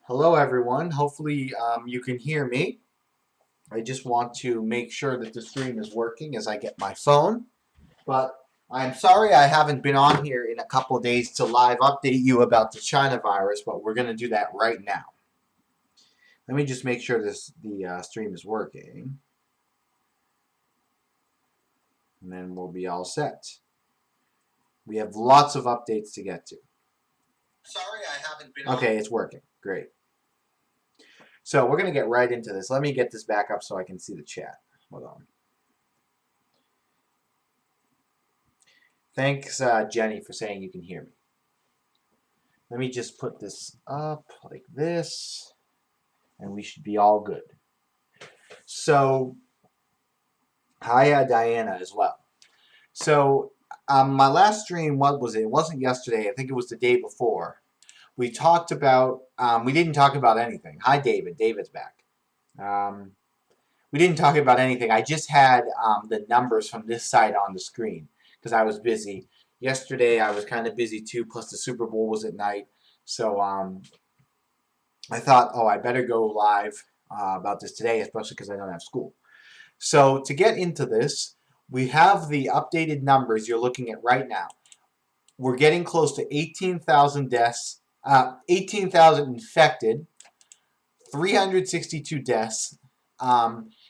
Hello, everyone. Hopefully, you can hear me. I just want to make sure that the stream is working as I get my phone. But I'm sorry I haven't been on here in a couple of days to live update you about the China virus, but we're going to do that right now. Let me just make sure the stream is working, and then we'll be all set. We have lots of updates to get to. Sorry I haven't been Okay, it's working. Great. So we're going to get right into this. Let me get this back up so I can see the chat. Hold on. Thanks, Jenny, for saying you can hear me. Let me just put this up like this, and we should be all good. So, hi, Diana, as well. So, my last stream, what was it? It wasn't yesterday. I think it was the day before. We talked about, we didn't talk about anything. Hi, David. David's back. We didn't talk about anything. I just had the numbers from this side on the screen because I was busy. Yesterday I was kind of busy too, plus the Super Bowl was at night. So I thought, oh, I better go live about this today, especially because I don't have school. So to get into this, we have the updated numbers you're looking at right now. We're getting close to 18,000 deaths, 18,000 infected, 362 deaths.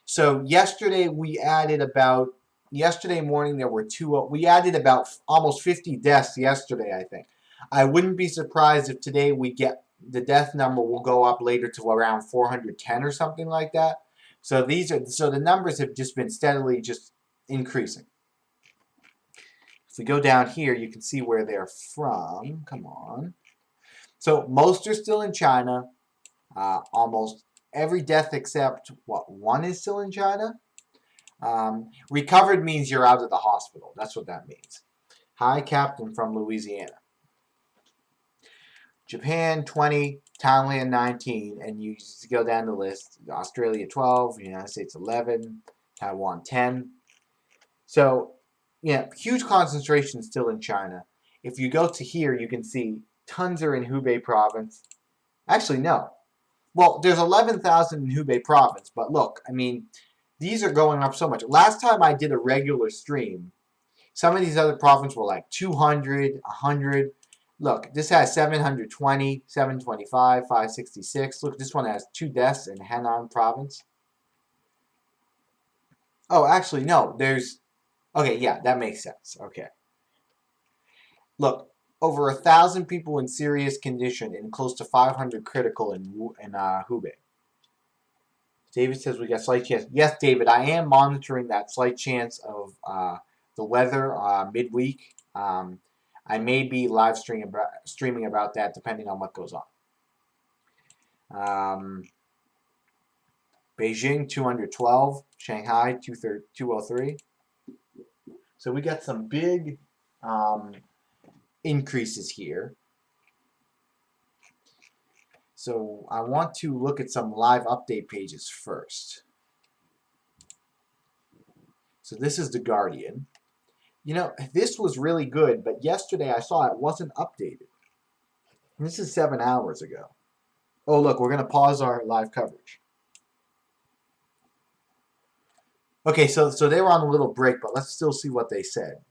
So yesterday we added about, yesterday morning there were we added about almost 50 deaths yesterday, I think. I wouldn't be surprised if today we get, the death number will go up later to around 410 or something like that. So the numbers have just been steadily just increasing. If we go down here, you can see where they're from. Come on. So most are still in China. Almost every death except, one is still in China? Recovered means you're out of the hospital. That's what that means. Hi, Captain from Louisiana. Japan, 20. Thailand, 19. And you just go down the list. Australia, 12. United States, 11. Taiwan, 10. So, yeah, huge concentration still in China. If you go to here, you can see tons are in Hubei province. Actually, no. Well, there's 11,000 in Hubei province, but look, I mean, these are going up so much. Last time I did a regular stream, some of these other provinces were like 200, 100. Look, this has 720, 725, 566. Look, this one has 2 deaths in Henan province. Oh, actually, no, there's... Okay, yeah, that makes sense. Okay. Look, over 1,000 people in serious condition and close to 500 critical in Hubei. David says we got slight chance. Yes, David, I am monitoring that slight chance of the weather midweek. I may be live streaming about that depending on what goes on. Beijing 212, Shanghai 203. So we got some big increases here. So I want to look at some live update pages first. So this is The Guardian. You know, this was really good, but yesterday I saw it wasn't updated. This is 7 hours ago. Oh, look, we're going to pause our live coverage. Okay, so they were on a little break, but let's still see what they said.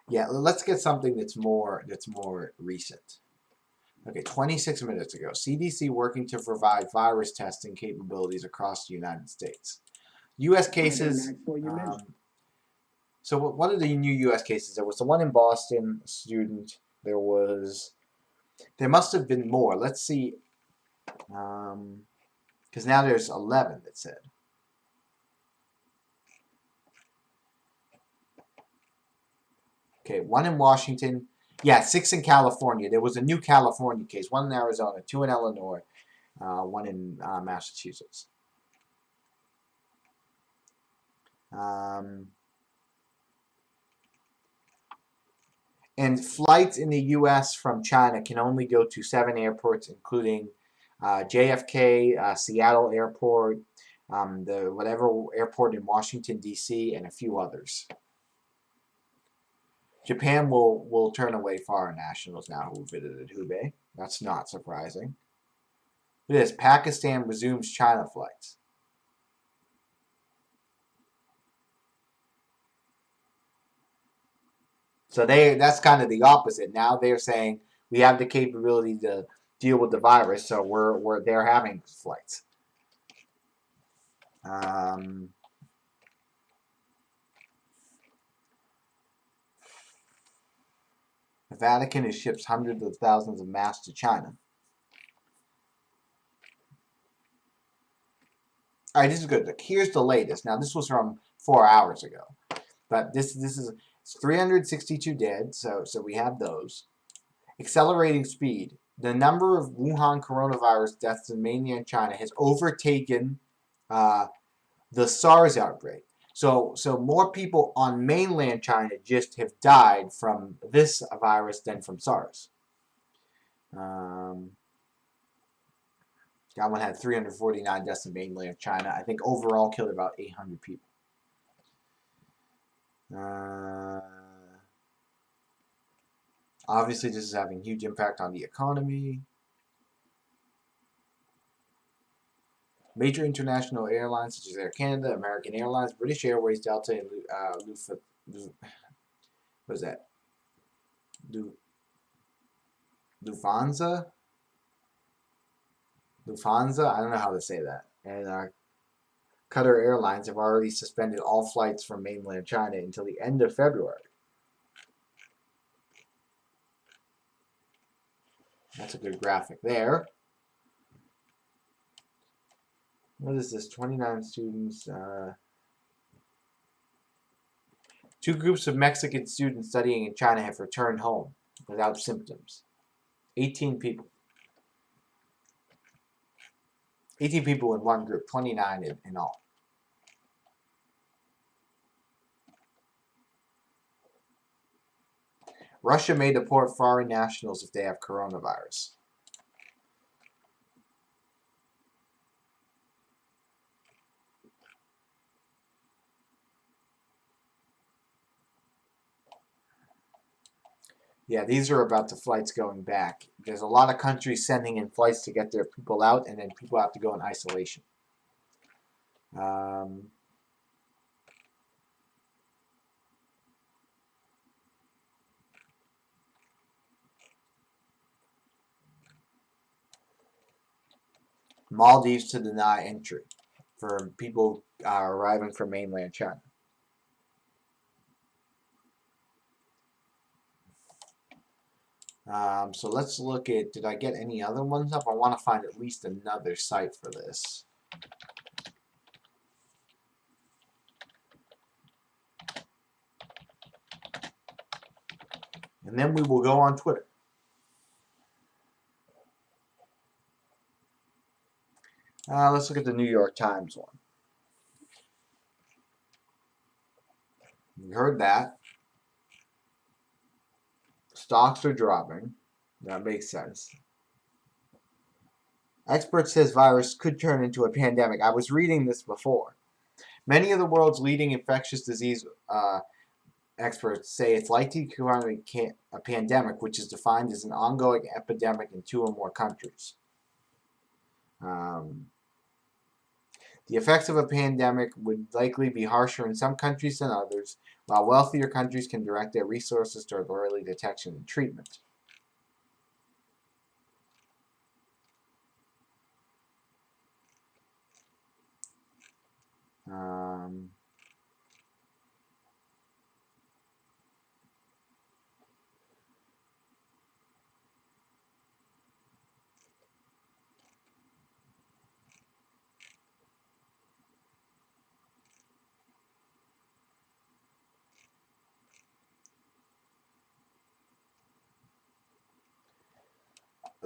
Yeah, let's get something that's more recent. Okay, 26 minutes ago, CDC working to provide virus testing capabilities across the United States. U.S. cases. So what are the new U.S. cases? There was the one in Boston, a student. There must have been more. Let's see. Because now there's 11 that said. Okay, one in Washington. Yeah, 6 in California. There was a new California case. 1 in Arizona, 2 in Illinois, 1 in Massachusetts. And flights in the U.S. from China can only go to 7 airports, including JFK, Seattle Airport, the whatever airport in Washington, D.C., and a few others. Japan will turn away foreign nationals now who visited Hubei. That's not surprising. Look at this. Pakistan resumes China flights. So that's kind of the opposite. Now they're saying we have the capability to deal with the virus, so they're having flights. The Vatican has shipped hundreds of thousands of masks to China. All right, this is good. Look, here's the latest. Now, this was from 4 hours ago, but this is 362 dead. So we have those. Accelerating speed. The number of Wuhan coronavirus deaths in mainland China has overtaken the SARS outbreak. So more people on mainland China just have died from this virus than from SARS. That one had 349 deaths in mainland China. I think overall killed about 800 people. Obviously, this is having huge impact on the economy. Major international airlines such as Air Canada, American Airlines, British Airways, Delta, and what is that? Lufthansa? I don't know how to say that. And Qatar Airlines have already suspended all flights from mainland China until the end of February. That's a good graphic there. What is this? 29 students. Two groups of Mexican students studying in China have returned home without symptoms. 18 people. 18 people in one group, 29 in all. Russia may deport foreign nationals if they have coronavirus. Yeah, these are about the flights going back. There's a lot of countries sending in flights to get their people out, and then people have to go in isolation. Maldives to deny entry for people arriving from mainland China. So let's look at, did I get any other ones up? I want to find at least another site for this. And then we will go on Twitter. Let's look at the New York Times one. You heard that. Stocks are dropping. That makes sense. Expert says virus could turn into a pandemic. I was reading this before. Many of the world's leading infectious disease experts say it's likely to become a pandemic, which is defined as an ongoing epidemic in 2 or more countries. The effects of a pandemic would likely be harsher in some countries than others, while wealthier countries can direct their resources toward early detection and treatment.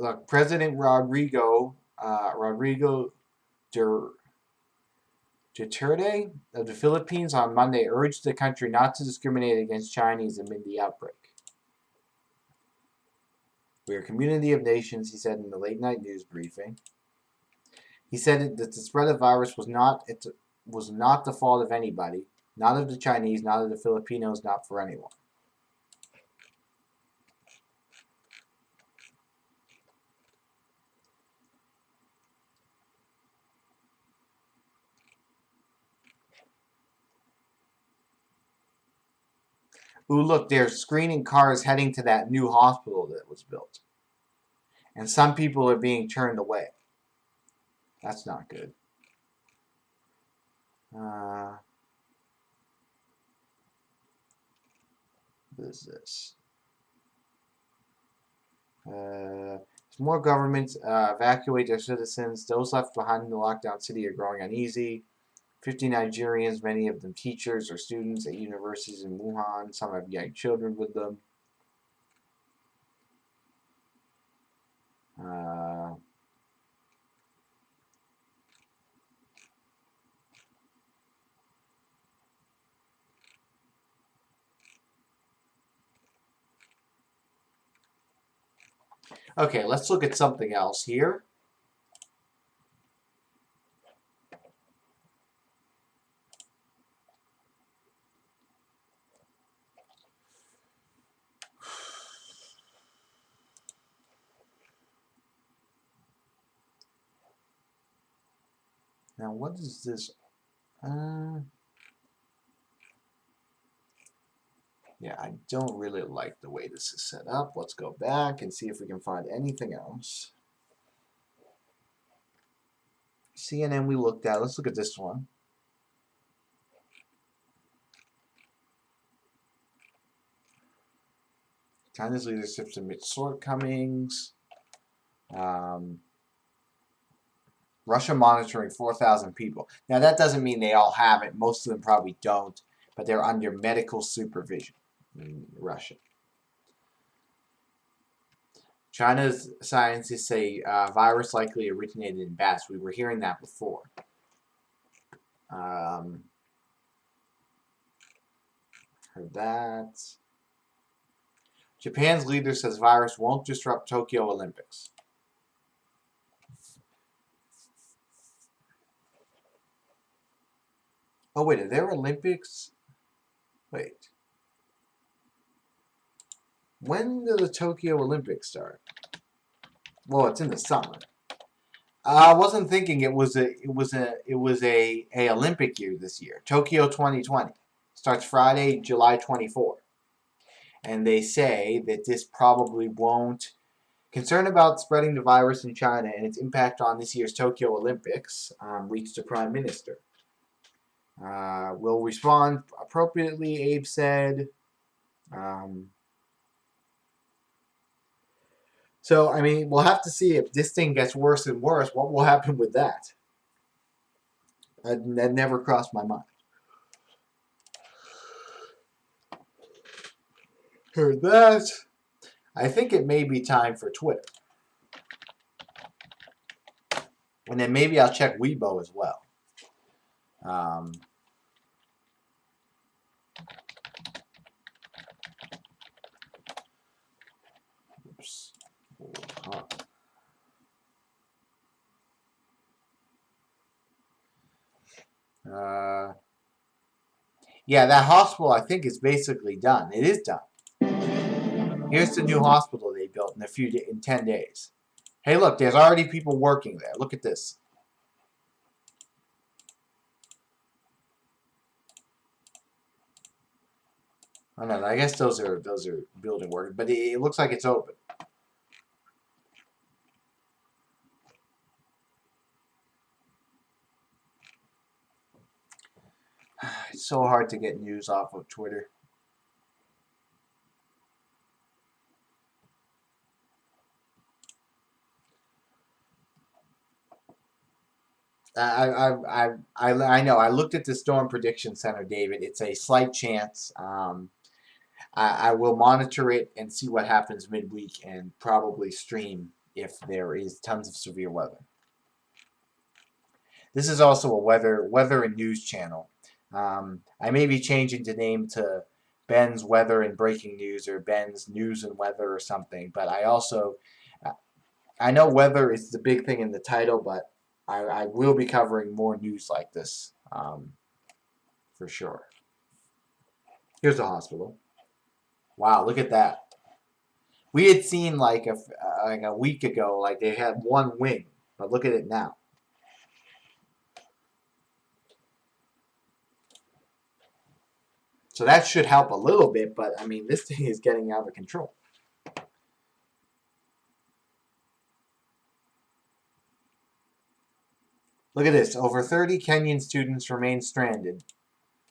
Look, President Rodrigo Duterte of the Philippines on Monday urged the country not to discriminate against Chinese amid the outbreak. We are a community of nations, he said in the late-night news briefing. He said that the spread of virus was not the fault of anybody, not of the Chinese, not of the Filipinos, not for anyone. Ooh, look, they're screening cars heading to that new hospital that was built. And some people are being turned away. That's not good. What is this? More governments evacuate their citizens. Those left behind in the lockdown city are growing uneasy. 50 Nigerians, many of them teachers or students at universities in Wuhan. Some have young children with them. Okay, let's look at something else here. Now, what is this? Yeah, I don't really like the way this is set up. Let's go back and see if we can find anything else. CNN we looked at. Let's look at this one. China's leadership admits shortcomings. Russia monitoring 4,000 people. Now, that doesn't mean they all have it. Most of them probably don't, but they're under medical supervision in Russia. China's scientists say virus likely originated in bats. We were hearing that before. Heard that. Japan's leader says virus won't disrupt Tokyo Olympics. Oh, wait, are there Olympics? Wait. When do the Tokyo Olympics start? Well, it's in the summer. I wasn't thinking it was a Olympic year this year. Tokyo 2020 starts Friday, July 24. And they say that this probably won't. Concern about spreading the virus in China and its impact on this year's Tokyo Olympics reached the Prime Minister. Will respond appropriately, Abe said. So, I mean, we'll have to see if this thing gets worse and worse. What will happen with that? That never crossed my mind. Heard that. I think it may be time for Twitter. And then maybe I'll check Weibo as well. Oops. Yeah, that hospital I think is basically done. It is done. Here's the new hospital they built in 10 days. Hey, look, there's already people working there. Look at this. I don't know. I guess those are building work, but it looks like it's open. It's so hard to get news off of Twitter. I know. I looked at the Storm Prediction Center, David. It's a slight chance. I will monitor it and see what happens midweek and probably stream if there is tons of severe weather. This is also a weather and news channel. I may be changing the name to Ben's Weather and Breaking News or Ben's News and Weather or something. But I know weather is the big thing in the title, but I will be covering more news like this for sure. Here's the hospital. Wow, look at that. We had seen like a week ago, like they had one wing, but look at it now. So that should help a little bit, but I mean, this thing is getting out of control. Look at this. Over 30 Kenyan students remain stranded.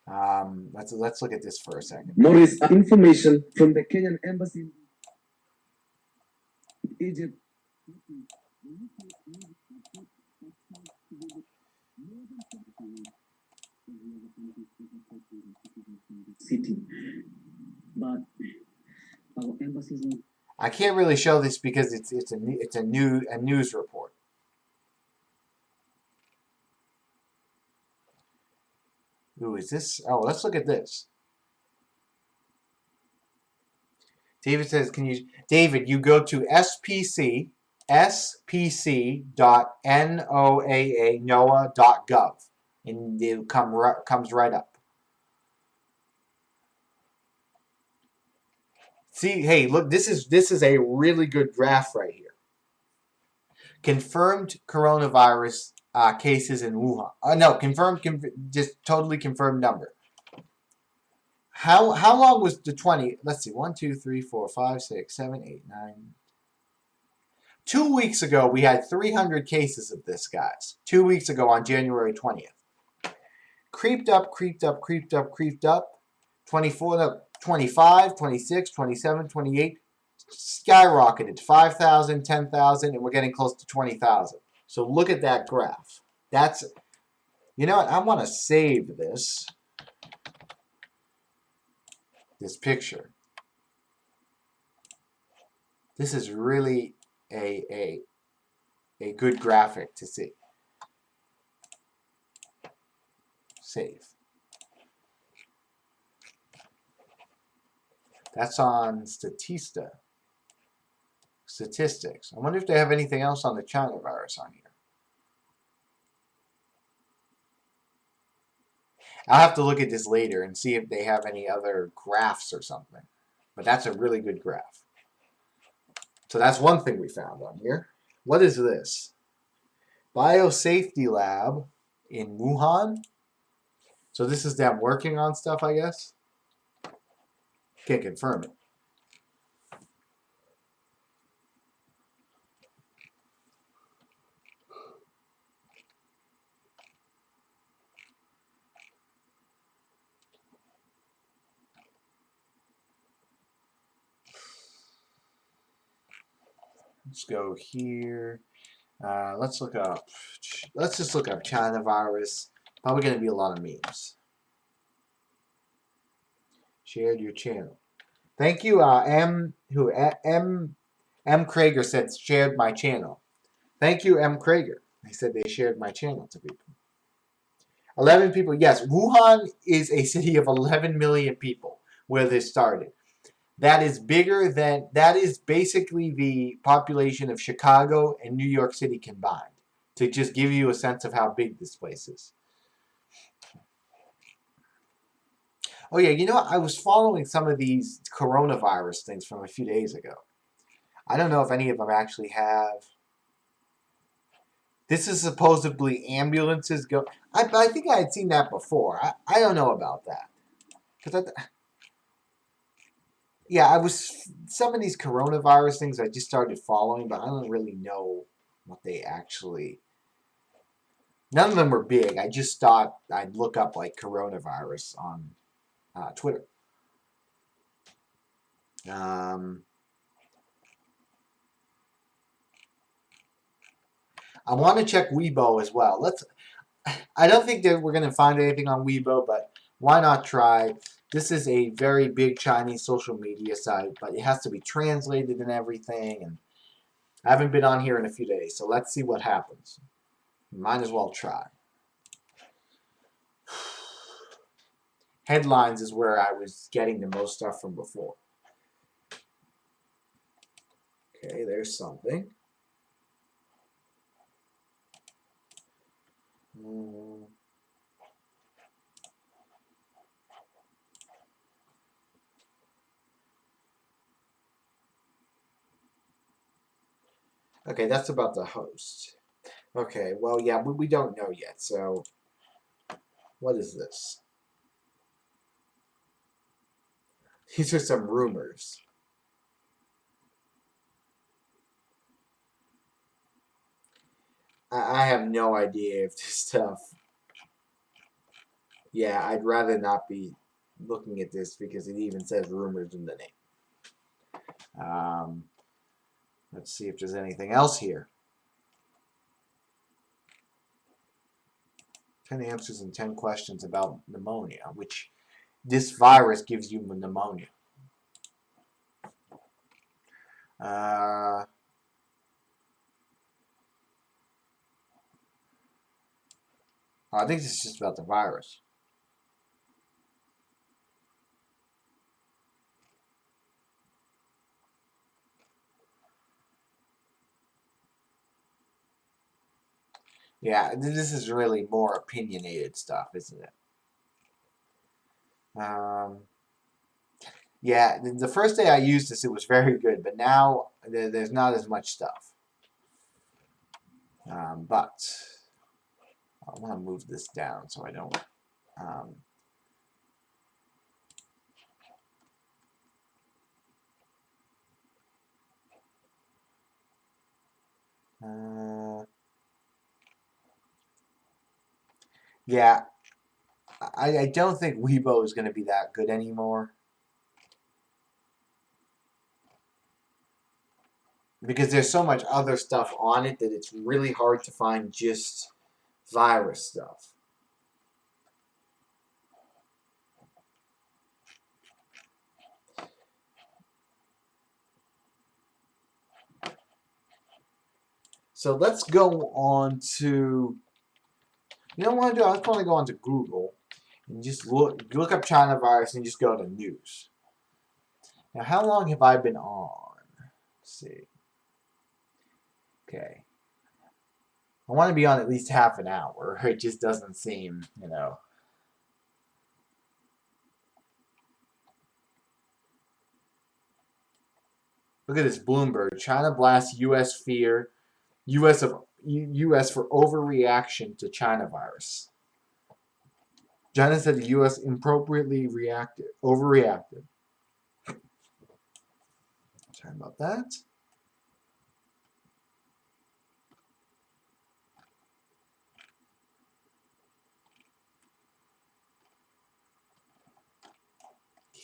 Let's look at this for a second. Morris, information from the Kenyan embassy in Egypt. City, but our embassies. I can't really show this because it's a news report. Ooh, is this? Oh, let's look at this. David says, "Can you, David? You go to spc.noaa.gov, and it comes right up." See, hey, look, this is a really good graph right here. Confirmed coronavirus cases in Wuhan. No, confirmed, just totally confirmed number. How long was the 20? Let's see, 1, 2, 3, 4, 5, 6, 7, 8, 9. 2 weeks ago, we had 300 cases of this, guys. 2 weeks ago on January 20th. Creeped up, creeped up, creeped up, creeped up. 24, 25, 26, 27, 28. Skyrocketed. 5,000, 10,000, and we're getting close to 20,000. So look at that graph. That's, you know what, I want to save this picture. This is really a good graphic to see. Save. That's on Statista. Statistics. I wonder if they have anything else on the China virus on here. I'll have to look at this later and see if they have any other graphs or something. But that's a really good graph. So that's one thing we found on here. What is this? Biosafety Lab in Wuhan. So this is them working on stuff, I guess. Can't confirm it. Let's go here. Let's look up. Let's just look up China virus. Probably going to be a lot of memes. Shared your channel. Thank you, M. Krager said shared my channel. Thank you, M. Krager. They said they shared my channel to people. 11 people. Yes, Wuhan is a city of 11 million people where this started. That is bigger than, that is basically the population of Chicago and New York City combined, to just give you a sense of how big this place is. Oh yeah, you know what? I was following some of these coronavirus things from a few days ago. I don't know if any of them actually have. This is supposedly ambulances go. I think I had seen that before. I don't know about that. Because yeah, I was, some of these coronavirus things I just started following, but I don't really know what they actually, none of them were big. I just thought I'd look up like coronavirus on Twitter. I want to check Weibo as well. I don't think that we're going to find anything on Weibo, but why not try? This is a very big Chinese social media site, but it has to be translated and everything, and I haven't been on here in a few days, so let's see what happens. Might as well try. Headlines is where I was getting the most stuff from before. Okay, there's something. Okay, that's about the host. Okay, well, yeah, we don't know yet, so what is this? These are some rumors. I have no idea if this stuff. Yeah, I'd rather not be looking at this because it even says rumors in the name. Let's see if there's anything else here. 10 answers and 10 questions about pneumonia, which this virus gives you pneumonia. I think this is just about the virus. Yeah, this is really more opinionated stuff, isn't it? Yeah, the first day I used this, it was very good, but now there's not as much stuff. But I want to move this down so I don't. Yeah, I don't think Weibo is going to be that good anymore. Because there's so much other stuff on it that it's really hard to find just virus stuff. So let's go on to, you know what I want to do? I just want to go on to Google and just look up China virus and just go to news. Now, how long have I been on? Let's see. Okay. I want to be on at least half an hour. It just doesn't seem, you know. Look at this Bloomberg. China blasts U.S. fear. U.S. for overreaction to China virus. China said the U.S. appropriately overreacted. Sorry about that.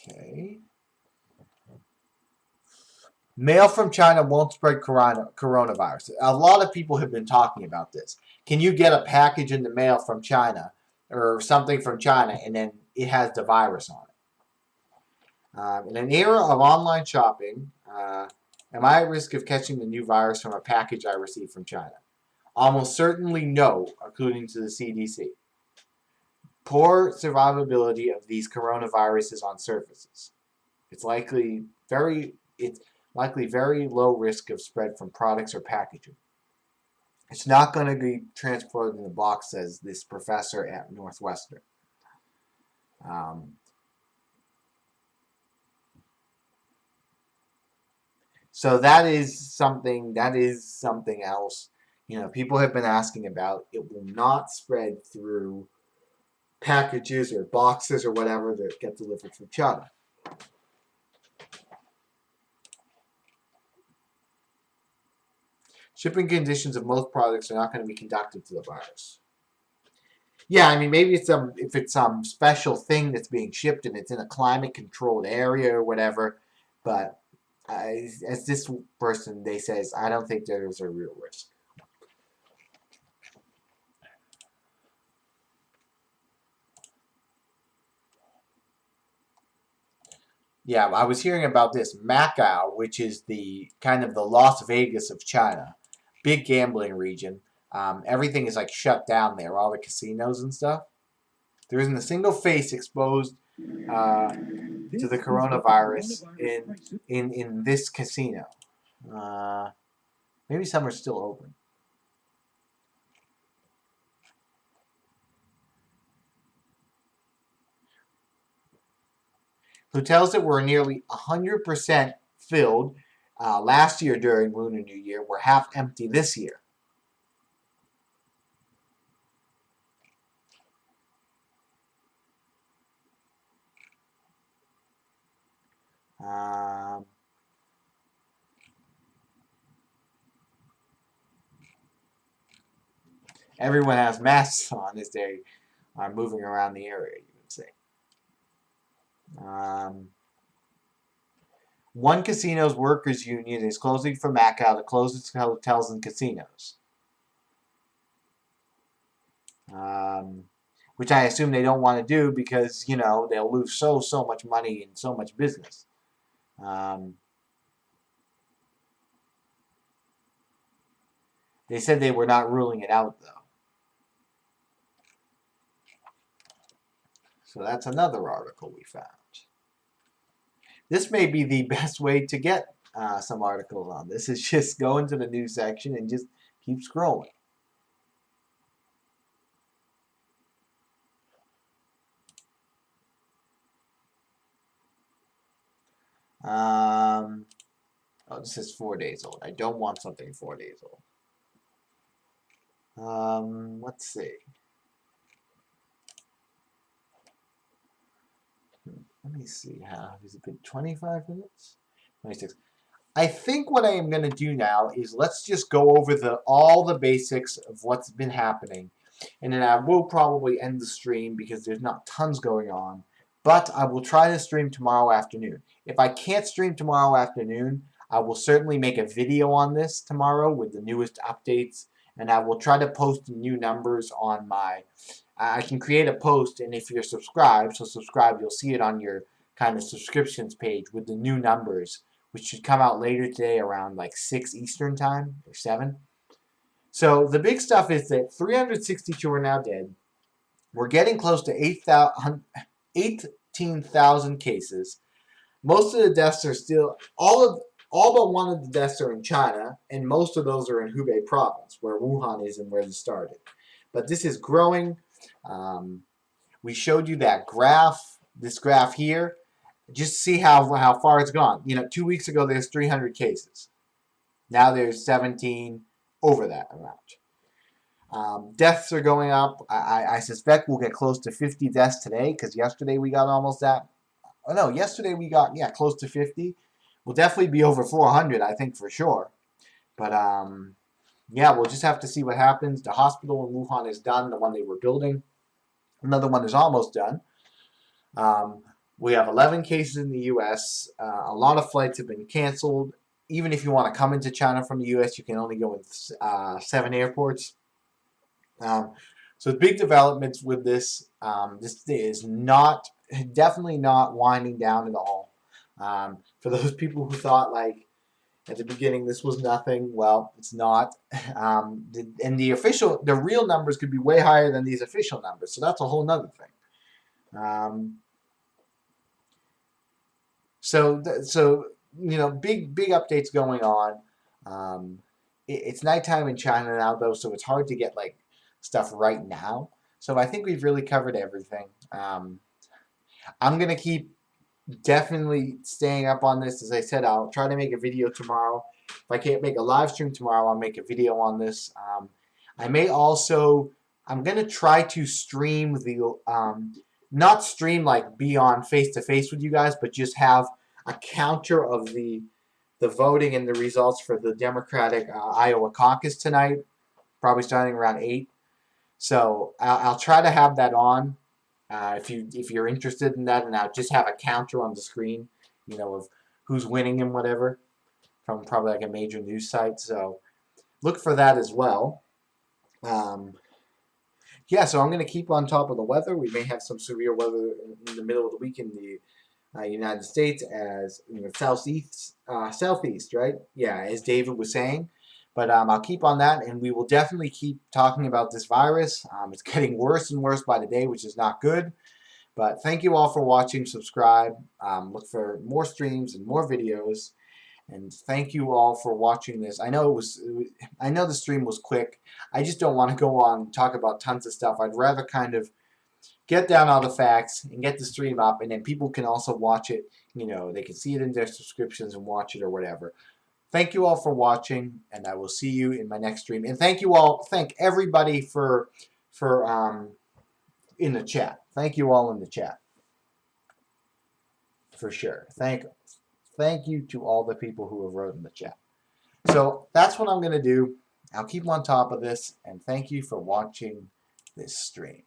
Okay. Mail from China won't spread coronavirus. A lot of people have been talking about this. Can you get a package in the mail from China or something from China and then it has the virus on it? In an era of online shopping, am I at risk of catching the new virus from a package I received from China? Almost certainly no, according to the CDC. Poor survivability of these coronaviruses on surfaces. It's likely very low risk of spread from products or packaging. It's not going to be transported in a box, says this professor at Northwestern. So that is something else. You know, people have been asking about. It will not spread through packages or boxes or whatever that get delivered from China. Shipping conditions of most products are not going to be conducive to the virus. Yeah, I mean, maybe if it's some special thing that's being shipped and it's in a climate-controlled area or whatever, but as this person, they says, I don't think there's a real risk. Yeah, I was hearing about this Macau, which is the kind of the Las Vegas of China, big gambling region. Everything is like shut down there, all the casinos and stuff. There isn't a single face exposed to the coronavirus in this casino. Maybe some are still open. Hotels that were nearly 100% filled last year during Lunar New Year were half empty this year. Um, everyone has masks on as they are moving around the area, you would say. One casino's workers' union is closing for Macau to close its hotels and casinos. Which I assume they don't want to do because, you know, they'll lose so much money and so much business. They said they were not ruling it out, though. So that's another article we found. This may be the best way to get some articles on this, is just go into the news section and just keep scrolling. Oh, this is 4 days old. I don't want something 4 days old. Let's see. Let me see. How has it been? 25 minutes? 26. I think what I am going to do now is let's just go over all the basics of what's been happening. And then I will probably end the stream because there's not tons going on. But I will try to stream tomorrow afternoon. If I can't stream tomorrow afternoon, I will certainly make a video on this tomorrow with the newest updates. And I will try to post new numbers on my... I can create a post, and if you're subscribed, you'll see it on your kind of subscriptions page with the new numbers, which should come out later today around like 6 Eastern time, or 7. So the big stuff is that 362 are now dead. We're getting close to 18,000 cases. Most of the deaths are still, all but one of the deaths are in China, and most of those are in Hubei province, where Wuhan is and where this started. But this is growing. We showed you that graph, this graph here, just to see how far it's gone. You know, 2 weeks ago there's 300 cases. Now there's 17 over that amount. Deaths are going up. I suspect we'll get close to 50 deaths today because yesterday we got almost that. Oh no, yesterday we got, yeah, close to 50. We'll definitely be over 400, I think, for sure. But, yeah, we'll just have to see what happens. The hospital in Wuhan is done, the one they were building. Another one is almost done. We have 11 cases in the U.S. A lot of flights have been canceled. Even if you want to come into China from the U.S., you can only go in 7 airports. So big developments with this. This is definitely not winding down at all. For those people who thought, like, at the beginning this was nothing, well, it's not. And the real numbers could be way higher than these official numbers, so that's a whole nother thing. So you know, big updates going on. It's nighttime in China now, though, so it's hard to get like stuff right now. So I think we've really covered everything. I'm gonna keep definitely staying up on this. As I said, I'll try to make a video tomorrow. If I can't make a live stream tomorrow, I'll make a video on this. I may also, I'm gonna try to stream the not stream like be on face-to-face with you guys, but just have a counter of the voting and the results for the Democratic Iowa caucus tonight, probably starting around 8. So I'll try to have that on if you're interested in that, and I'll just have a counter on the screen, you know, of who's winning and whatever from probably like a major news site. So look for that as well. Yeah, so I'm going to keep on top of the weather. We may have some severe weather in the middle of the week in the United States, as you know, southeast, right? Yeah, as David was saying. But I'll keep on that, and we will definitely keep talking about this virus. It's getting worse and worse by the day, which is not good. But thank you all for watching. Subscribe. Look for more streams and more videos. And thank you all for watching this. I know the stream was quick. I just don't want to go on and talk about tons of stuff. I'd rather kind of get down all the facts and get the stream up, and then people can also watch it. You know, they can see it in their subscriptions and watch it or whatever. Thank you all for watching, and I will see you in my next stream. And thank everybody for in the chat. Thank you all in the chat. For sure. Thank you. thank you to all the people who have wrote in the chat. So that's what I'm going to do. I'll keep on top of this, and thank you for watching this stream.